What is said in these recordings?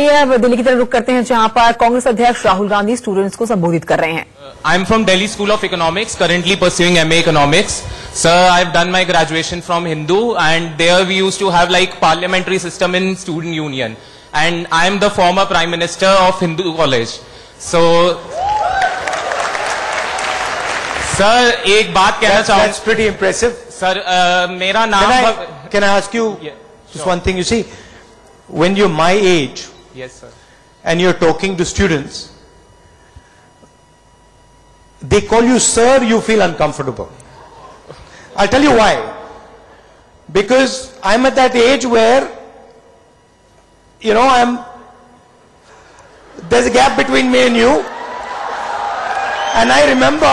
आइए अब दिल्ली की तरफ रुख करते हैं, जहां पर कांग्रेस अध्यक्ष राहुल गांधी स्टूडेंट्स को संबोधित कर रहे हैं। I am from Delhi School of Economics, currently pursuing MA Economics. Sir, I have done my graduation from Hindu, and there we used to have like parliamentary system in student union. And I am the former Prime Minister of Hindu College. So, sir, एक बात कहना चाहूँ। That's pretty impressive. Sir, मेरा नाम। Can I ask you just one thing? You see, when you're my age, yes sir, and you're talking to students, they call you sir, you feel uncomfortable. I'll tell you why. Because I'm at that age where, you know, there's a gap between me and you. And I remember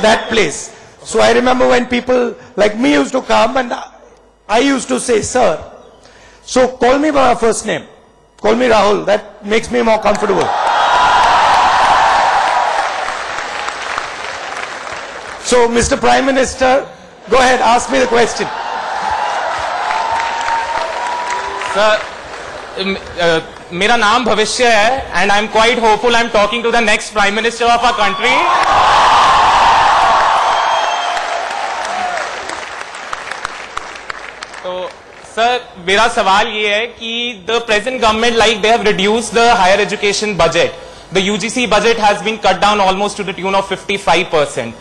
that place. So I remember when people like me used to come and I used to say sir. So call me by my first name. Call me Rahul. That makes me more comfortable. So Mr. Prime Minister, go ahead, ask me the question. Sir, मेरा नाम भविष्य है, and I'm quite hopeful I'm talking to the next Prime Minister of our country. तो sir मेरा सवाल ये है कि the present government, like they have reduced the higher education budget. The UGC budget has been cut down almost to the tune of 55%.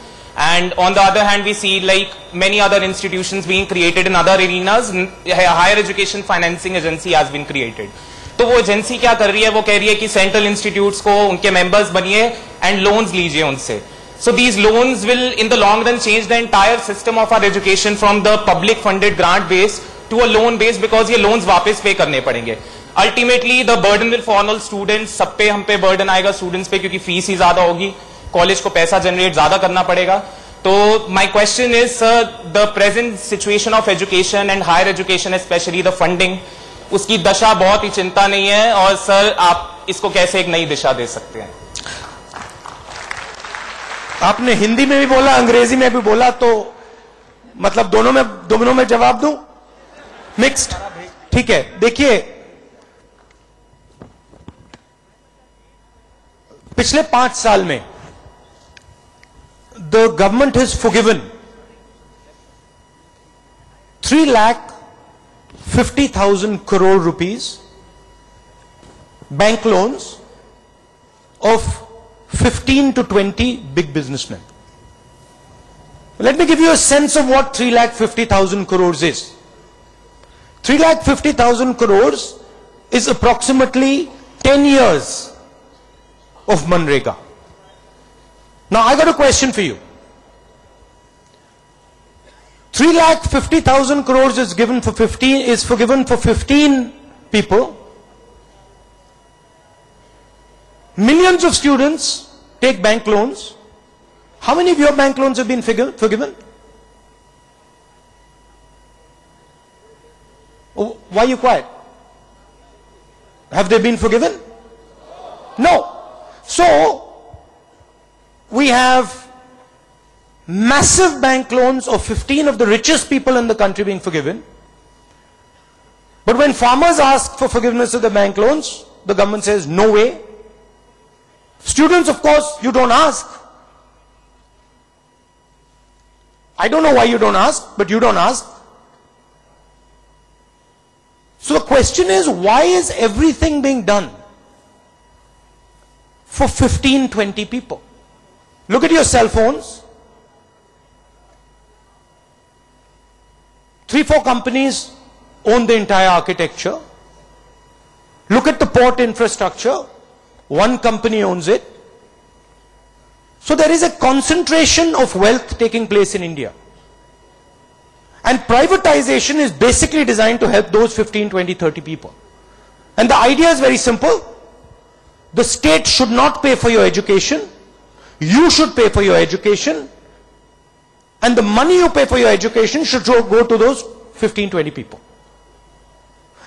And on the other hand, we see like many other institutions being created in other arenas. Higher Education Financing Agency has been created. तो वो agency क्या कर रही है? वो कह रही है कि सेंट्रल इंस्टीट्यूट्स को उनके मेंबर्स बनिए एंड लोन्स लीजिए उनसे. So these loans will in the long run change the entire system of our education from the public funded grant base to a loan base, because ये loans वापस पे करने पड़ेंगे. Ultimately the burden will fall on students. सब पे हम पे burden आएगा students पे, क्योंकि फीस ही ज्यादा होगी, कॉलेज को पैसा जनरेट ज्यादा करना पड़ेगा. तो my question is, sir, the present situation of education and higher education, especially the funding, उसकी दशा बहुत ही चिंता नहीं है, और सर आप इसको कैसे एक नई दिशा दे सकते हैं? आपने हिंदी में भी बोला, अंग्रेजी में भी बोला, तो मतलब दोनों में जवाब दूं? मिक्स्ड, ठीक है. देखिए, पिछले 5 साल में the government has forgiven 3,50,000 crore rupees bank loans of 15 to 20 big businessmen. Let me give you a sense of what 3,50,000 crores is. 3,50,000 crores is approximately 10 years of Manrega. Now I got a question for you. 3,50,000 crores is forgiven for 15 people. Millions of students take bank loans. How many of your bank loans have been forgiven? Oh, why are you quiet? Have they been forgiven? No. So we have massive bank loans of 15 of the richest people in the country being forgiven. But when farmers ask for forgiveness of the bank loans, the government says, no way. Students, of course, you don't ask. I don't know why you don't ask, but you don't ask. So the question is, why is everything being done for 15, 20 people? Look at your cell phones. 3-4 companies own the entire architecture. Look at the port infrastructure. One company owns it. So there is a concentration of wealth taking place in India. And privatization is basically designed to help those 15, 20, 30 people. And the idea is very simple. The state should not pay for your education. You should pay for your education. And the money you pay for your education should go to those 15, 20 people.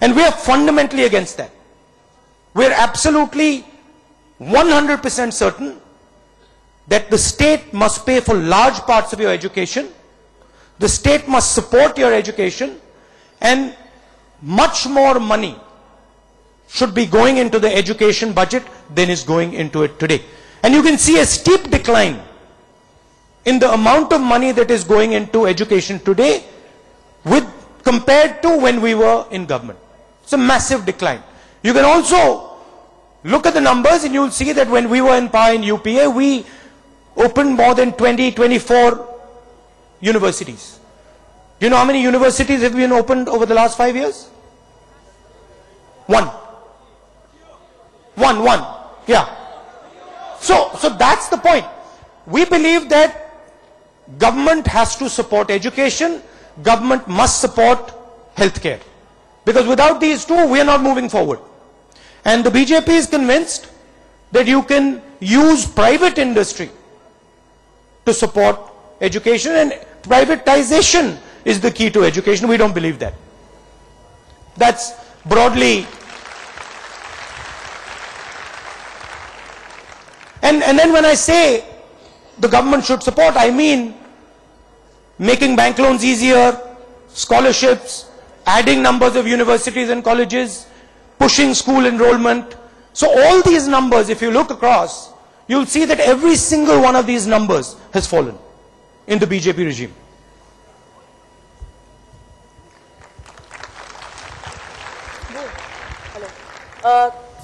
And we are fundamentally against that. We are absolutely 100% certain that the state must pay for large parts of your education. The state must support your education, and much more money should be going into the education budget than is going into it today. And you can see a steep decline in the amount of money that is going into education today compared to when we were in government. It's a massive decline. You can also look at the numbers and you'll see that when we were in power in UPA, we opened more than 24 universities. Do you know how many universities have been opened over the last 5 years? One. Yeah. So that's the point. We believe that government has to support education, government must support healthcare. Because without these two, we are not moving forward. And the BJP is convinced that you can use private industry to support education, and privatization is the key to education. We don't believe that. That's broadly. And then when I say the government should support, I mean making bank loans easier, scholarships, adding numbers of universities and colleges, pushing school enrollment. So all these numbers, if you look across, you'll see that every single one of these numbers has fallen in the BJP regime.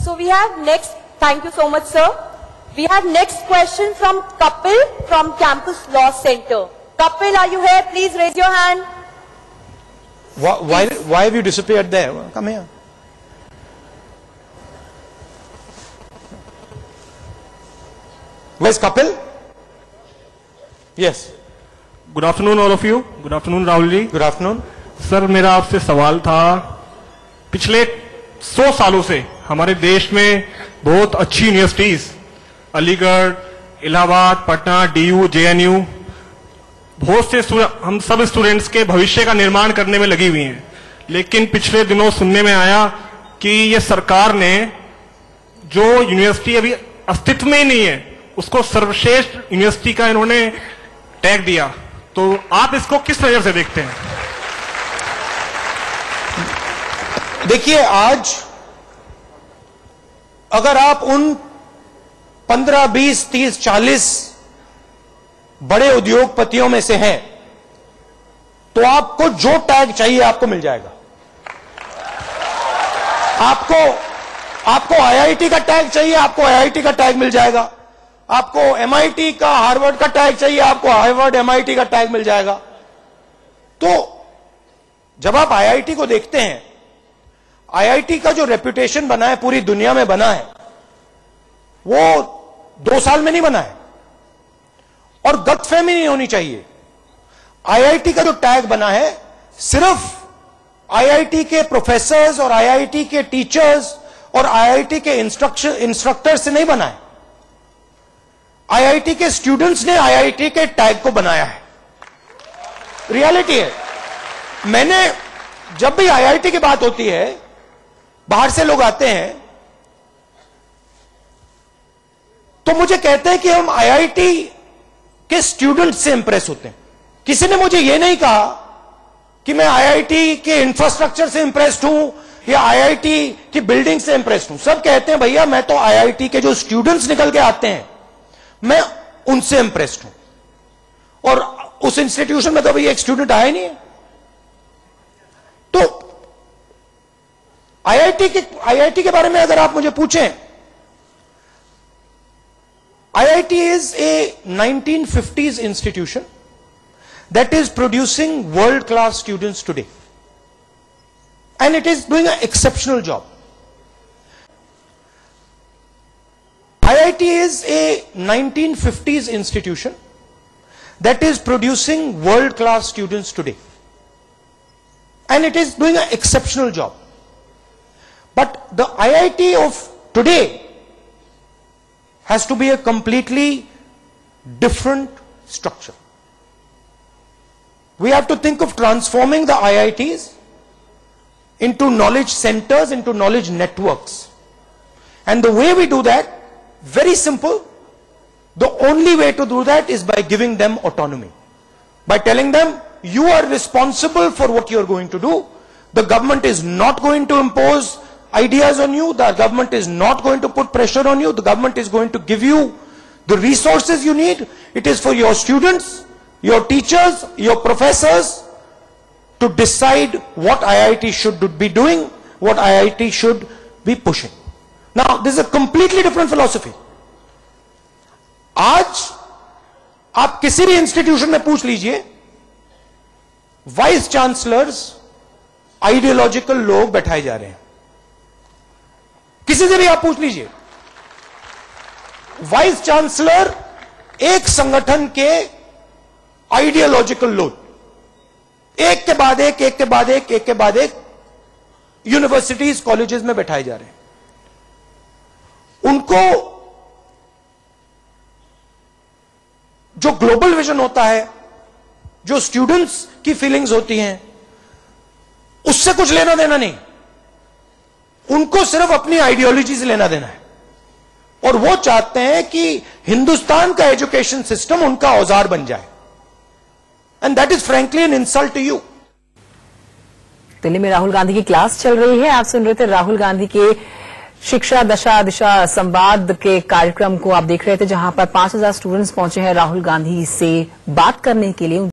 So we have next, thank you so much sir. We have next question from Kapil from Campus Law Center. Kapil, are you here? Please raise your hand. Why have you disappeared there? Come here. Where's Kapil? Yes. Good afternoon all of you. Good afternoon Rahul ji. Good afternoon. Sir मेरा आपसे सवाल था, पिछले 100 सालों से हमारे देश में बहुत अच्छी universities, Aligarh, Allahabad, Patna, DU, JNU, बहुत से हम सब स्टूडेंट्स के भविष्य का निर्माण करने में लगी हुई हैं। लेकिन पिछले दिनों सुनने में आया कि ये सरकार ने जो यूनिवर्सिटी अभी अस्तित्व में ही नहीं है, उसको सर्वश्रेष्ठ यूनिवर्सिटी का इन्होंने टैग दिया। तो आप इसको किस नजर से देखते हैं? देखिए, आज अगर आप उन 15, 20, 30, 40 बड़े उद्योगपतियों में से हैं, तो आपको जो टैग चाहिए आपको मिल जाएगा। आपको IIT का टैग चाहिए, आपको IIT का टैग मिल जाएगा। आपको MIT का, हार्वर्ड का टैग चाहिए, आपको हार्वर्ड MIT का टैग मिल जाएगा। तो जब आप IIT को देखते हैं, IIT का जो रेपुटेशन बना है, पूरी दुनिया में बना है, वो 2 साल में नहीं बना है। और गलतफहमी नहीं होनी चाहिए। IIT का जो टैग बना है, सिर्फ IIT के प्रोफेसर्स और IIT के टीचर्स और IIT के इंस्ट्रक्टर्स से नहीं बना है। IIT के स्टूडेंट्स ने IIT के टैग को बनाया है। रियलिटी है। मैंने जब भी IIT की बात होती है, बाहर से लोग आते हैं तो मुझे कहते हैं कि हम IIT के स्टूडेंट्स से इंप्रेस होते हैं। किसी ने मुझे यह नहीं कहा कि मैं IIT के इंफ्रास्ट्रक्चर से इंप्रेस्ड हूं या IIT की बिल्डिंग से इंप्रेस्ड हूं। सब कहते हैं भैया मैं तो IIT के जो स्टूडेंट्स निकल के आते हैं, मैं उनसे इंप्रेस्ड हूं। और उस इंस्टीट्यूशन में तो अभी एक स्टूडेंट आया नहीं है। तो IIT के बारे में अगर आप मुझे पूछें, IIT is a 1950s institution that is producing world-class students today. And it is doing an exceptional job. IIT is a 1950s institution that is producing world-class students today. And it is doing an exceptional job. But the IIT of today has to be a completely different structure. We have to think of transforming the IITs into knowledge centers, into knowledge networks. And the way we do that, very simple. The only way to do that is by giving them autonomy. By telling them, you are responsible for what you are going to do. The government is not going to impose ideas on you. The government is not going to put pressure on you. The government is going to give you the resources you need. It is for your students, your teachers, your professors to decide what IIT should be doing, what IIT should be pushing. Now, this is a completely different philosophy. आज आप किसी भी institution में पूछ लीजिए, vice chancellors ideological लोग बैठाए जा रहे हैं. किसी से भी आप पूछ लीजिए, वाइस चांसलर एक संगठन के आइडियोलॉजिकल लोग, एक के बाद एक, एक के बाद एक, एक के बाद एक यूनिवर्सिटीज कॉलेजेस में बैठाए जा रहे हैं. उनको जो ग्लोबल विजन होता है, जो स्टूडेंट्स की फीलिंग्स होती हैं, उससे कुछ लेना देना नहीं. उनको सिर्फ अपनी आइडियोलॉजी से लेना देना है. और वो चाहते हैं कि हिंदुस्तान का एजुकेशन सिस्टम उनका औजार बन जाए. And that is frankly an insult to you. Delhi में राहुल गांधी की क्लास चल रही है. आप सुन रहे थे राहुल गांधी के शिक्षा दशा दिशा संवाद के कार्यक्रम को आप देख रहे थे, जहां पर 5000 स्टूडेंट्स पहुंचे हैं राहुल गांधी से बात करने के लिए.